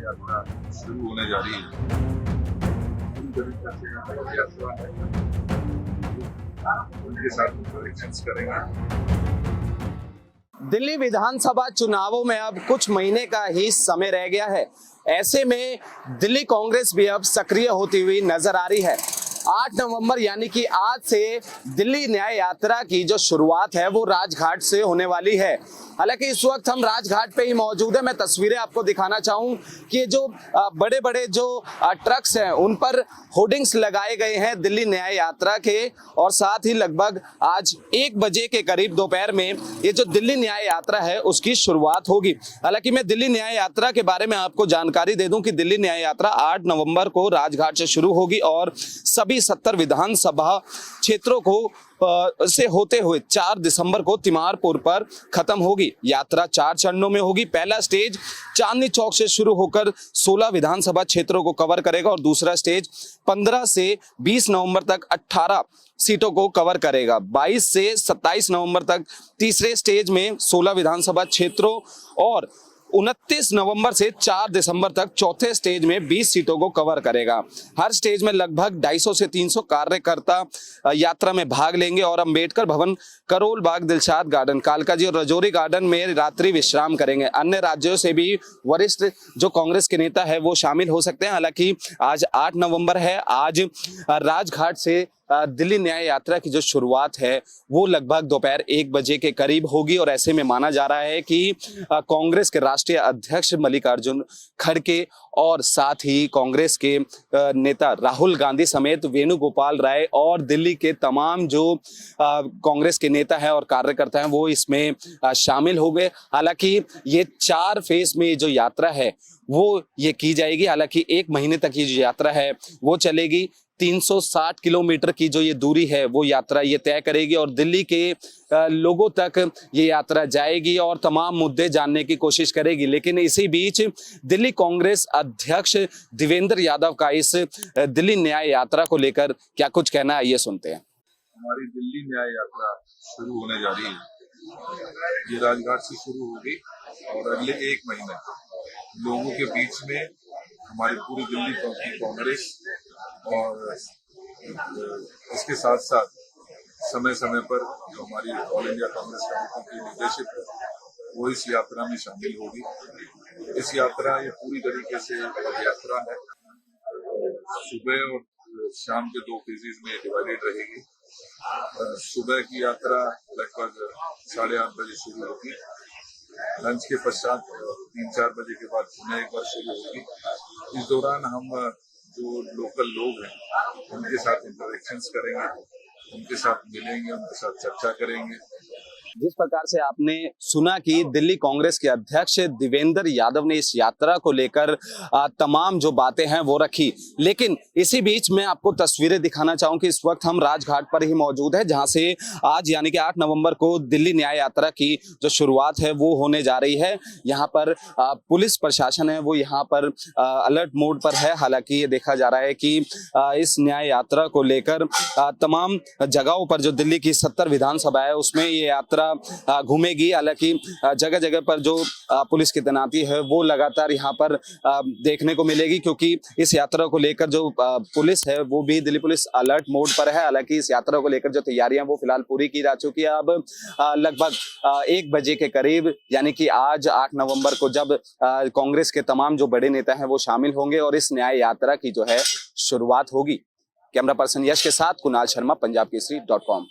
यात्रा शुरू होने जा रही है। उनके साथ इंटरेक्शंस करेंगे। दिल्ली विधानसभा चुनावों में अब कुछ महीने का ही समय रह गया है। ऐसे में दिल्ली कांग्रेस भी अब सक्रिय होती हुई नजर आ रही है। 8 नवंबर यानी कि आज से दिल्ली न्याय यात्रा की जो शुरुआत है वो राजघाट से होने वाली है। हालांकि इस वक्त हम राजघाट पे ही मौजूद है। मैं तस्वीरें आपको दिखाना चाहूँ कि जो बड़े बड़े जो ट्रक्स हैं उन पर होर्डिंग्स लगाए गए हैं दिल्ली न्याय यात्रा के, और साथ ही लगभग आज 1 बजे के करीब दोपहर में ये जो दिल्ली न्याय यात्रा है उसकी शुरुआत होगी। हालांकि मैं दिल्ली न्याय यात्रा के बारे में आपको जानकारी दे दूं कि दिल्ली न्याय यात्रा 8 नवंबर को राजघाट से शुरू होगी और सभी 70 विधानसभा क्षेत्रों को से होते हुए 4 दिसंबर को तिमारपुर पर खत्म होगी। यात्रा 4 चरणों में होगी। पहला स्टेज चांदनी चौक से शुरू होकर 16 विधानसभा क्षेत्रों को कवर करेगा और दूसरा स्टेज 15 से 20 नवंबर तक 18 सीटों को कवर करेगा। 22 से 27 नवंबर तक तीसरे स्टेज में 16 विधानसभा क्षेत्रों और 29 नवंबर से 4 दिसंबर तक चौथे स्टेज में 20 सीटों को कवर करेगा। हर स्टेज में लगभग 250 से 300 कार्यकर्ता यात्रा में भाग लेंगे और अंबेडकर भवन, करोल बाग, दिलशाद गार्डन, कालकाजी और रजौरी गार्डन में रात्रि विश्राम करेंगे। अन्य राज्यों से भी वरिष्ठ जो कांग्रेस के नेता है वो शामिल हो सकते हैं। हालांकि आज 8 नवंबर है। आज राजघाट से दिल्ली न्याय यात्रा की जो शुरुआत है वो लगभग दोपहर 1 बजे के करीब होगी और ऐसे में माना जा रहा है कि कांग्रेस के राष्ट्रीय अध्यक्ष मल्लिकार्जुन खड़गे और साथ ही कांग्रेस के नेता राहुल गांधी समेत वेणुगोपाल राय और दिल्ली के तमाम जो कांग्रेस के नेता हैं और कार्यकर्ता हैं वो इसमें शामिल हो गए। हालांकि ये 4 फेज में जो यात्रा है वो ये की जाएगी। हालांकि 1 महीने तक ये जो यात्रा है वो चलेगी। 360 किलोमीटर की जो ये दूरी है वो यात्रा ये तय करेगी और दिल्ली के लोगों तक ये यात्रा जाएगी और तमाम मुद्दे जानने की कोशिश करेगी। लेकिन इसी बीच दिल्ली कांग्रेस अध्यक्ष देवेंद्र यादव का इस दिल्ली न्याय यात्रा को लेकर क्या कुछ कहना है, ये सुनते हैं। हमारी दिल्ली न्याय यात्रा शुरू होने जा रही है। ये राजघाट से शुरू होगी और अगले 1 महीने लोगों के बीच में हमारी पूरी दिल्ली की कांग्रेस और इसके साथ साथ समय समय पर जो हमारी ऑल इंडिया कांग्रेस कमेटी की निदेशक है वो इस यात्रा में शामिल होगी। इस यात्रा ये पूरी तरीके से यात्रा है। सुबह और शाम के 2 फेजेस में डिवाइडेड रहेगी। सुबह की यात्रा लगभग 8:30 बजे शुरू होगी। लंच के पश्चात 3-4 बजे के बाद पुनः एक बार शुरू होगी। इस दौरान हम जो लोकल लोग हैं उनके साथ इंटरेक्शंस करेंगे, उनके साथ मिलेंगे, उनके साथ चर्चा करेंगे। जिस प्रकार से आपने सुना कि दिल्ली कांग्रेस के अध्यक्ष देवेंद्र यादव ने इस यात्रा को लेकर तमाम जो बातें हैं वो रखी, लेकिन इसी बीच मैं आपको तस्वीरें दिखाना चाहूं कि इस वक्त हम राजघाट पर ही मौजूद है जहां से आज यानी कि 8 नवंबर को दिल्ली न्याय यात्रा की जो शुरुआत है वो होने जा रही है। यहाँ पर पुलिस प्रशासन है वो यहाँ पर अलर्ट मोड पर है। हालांकि ये देखा जा रहा है कि इस न्याय यात्रा को लेकर तमाम जगहों पर जो दिल्ली की 70 विधानसभा है उसमें ये यात्रा घूमेगी। हालांकि जगह जगह पर जो पुलिस की तैनाती है वो लगातार यहाँ पर देखने को मिलेगी, क्योंकि इस यात्रा को लेकर जो पुलिस है वो भी दिल्ली पुलिस अलर्ट मोड पर है। हालांकि इस यात्रा को लेकर जो तैयारियां वो फिलहाल पूरी की जा चुकी है। अब लगभग 1 बजे के करीब यानी कि आज 8 नवंबर को जब कांग्रेस के तमाम जो बड़े नेता हैं वो शामिल होंगे और इस न्याय यात्रा की जो है शुरुआत होगी। कैमरा पर्सन यश के साथ कुणाल शर्मा, पंजाब केसरी.com।